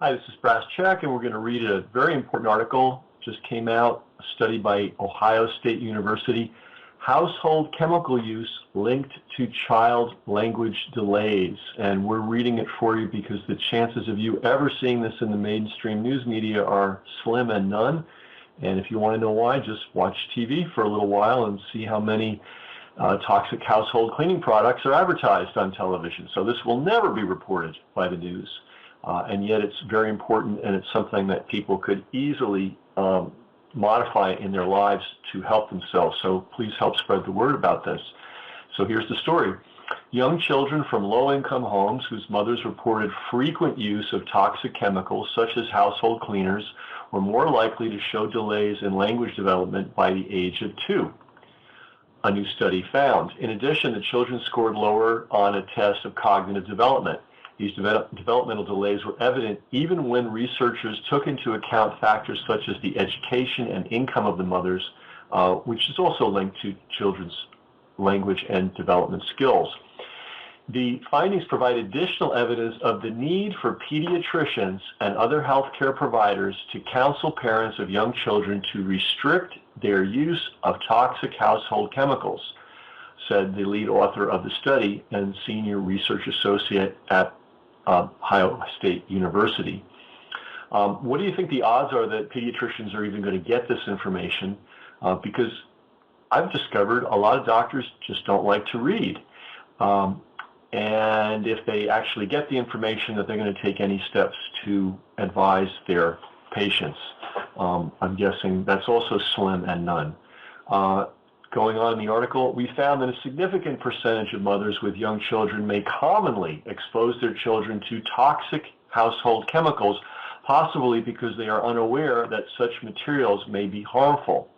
Hi, this is Brass Check, and we're going to read a very important article. Just came out, a study by Ohio State University. Household chemical use linked to child language delays. And we're reading it for you because the chances of you ever seeing this in the mainstream news media are slim and none. And if you want to know why, just watch TV for a little while and see how many toxic household cleaning products are advertised on television. So this will never be reported by the news. And yet it's very important, and it's something that people could easily modify in their lives to help themselves. So please help spread the word about this. So here's the story. Young children from low-income homes whose mothers reported frequent use of toxic chemicals, such as household cleaners, were more likely to show delays in language development by the age of 2. A new study found. In addition, the children scored lower on a test of cognitive development. These developmental delays were evident even when researchers took into account factors such as the education and income of the mothers, which is also linked to children's language and development skills. The findings provide additional evidence of the need for pediatricians and other healthcare providers to counsel parents of young children to restrict their use of toxic household chemicals, said the lead author of the study and senior research associate at Ohio State University. What do you think the odds are that pediatricians are even going to get this information? Because I've discovered a lot of doctors just don't like to read. And if they actually get the information, that they're going to take any steps to advise their patients. I'm guessing that's also slim and none. Going on in the article, we found that a significant percentage of mothers with young children may commonly expose their children to toxic household chemicals, possibly because they are unaware that such materials may be harmful.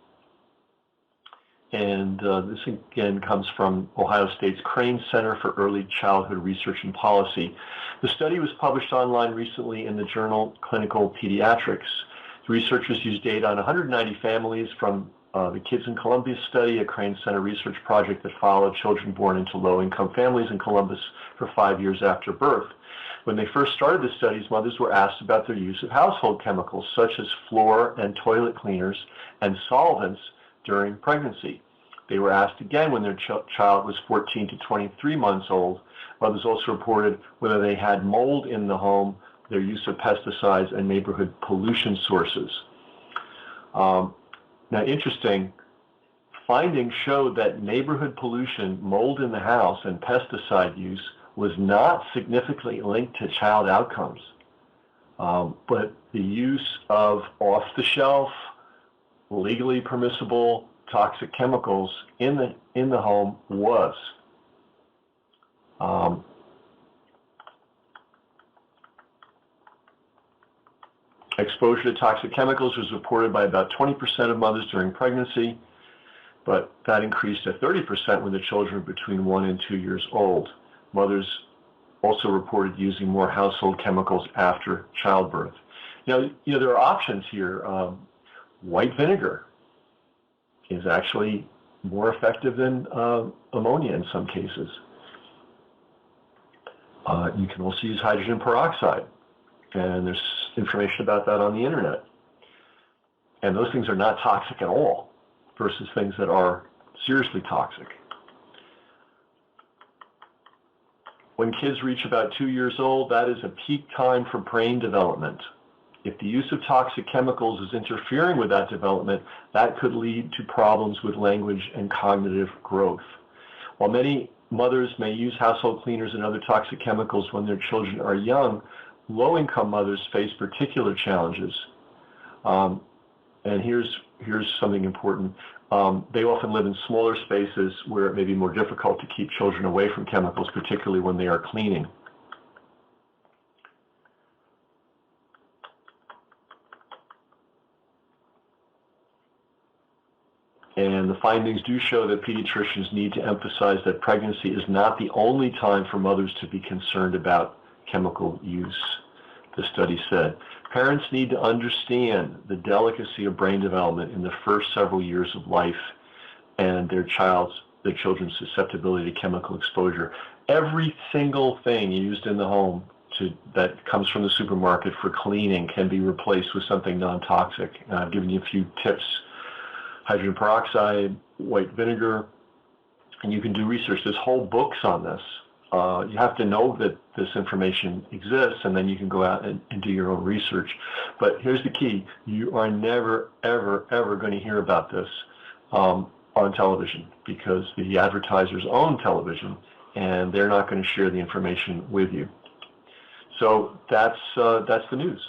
And this again comes from Ohio State's Crane Center for Early Childhood Research and Policy. The study was published online recently in the journal Clinical Pediatrics. The researchers used data on 190 families from the Kids in Columbus study, a Crane Center research project that followed children born into low-income families in Columbus for 5 years after birth. When they first started the studies, mothers were asked about their use of household chemicals such as floor and toilet cleaners and solvents during pregnancy. They were asked again when their child was 14 to 23 months old. Mothers also reported whether they had mold in the home, their use of pesticides, and neighborhood pollution sources. Now, interesting, findings showed that neighborhood pollution, mold in the house, and pesticide use was not significantly linked to child outcomes. But the use of off-the-shelf, legally permissible toxic chemicals in the home was. Exposure to toxic chemicals was reported by about 20% of mothers during pregnancy, but that increased to 30% when the children were between 1 and 2 years old. Mothers also reported using more household chemicals after childbirth. Now, there are options here. White vinegar is actually more effective than ammonia in some cases. You can also use hydrogen peroxide, and there's information about that on the internet. And those things are not toxic at all versus things that are seriously toxic. When kids reach about 2 years old, that is a peak time for brain development. If the use of toxic chemicals is interfering with that development, that could lead to problems with language and cognitive growth. While many mothers may use household cleaners and other toxic chemicals when their children are young, low-income mothers face particular challenges. And here's something important. They often live in smaller spaces where it may be more difficult to keep children away from chemicals, particularly when they are cleaning. And the findings do show that pediatricians need to emphasize that pregnancy is not the only time for mothers to be concerned about chemical use, the study said. Parents need to understand the delicacy of brain development in the first several years of life and their children's susceptibility to chemical exposure. Every single thing used in the home that comes from the supermarket for cleaning can be replaced with something non-toxic. I've given you a few tips: hydrogen peroxide, white vinegar, and you can do research. There's whole books on this. You have to know that this information exists, and then you can go out and do your own research. But here's the key: you are never, ever, ever going to hear about this on television, because the advertisers own television, and they're not going to share the information with you. So that's the news.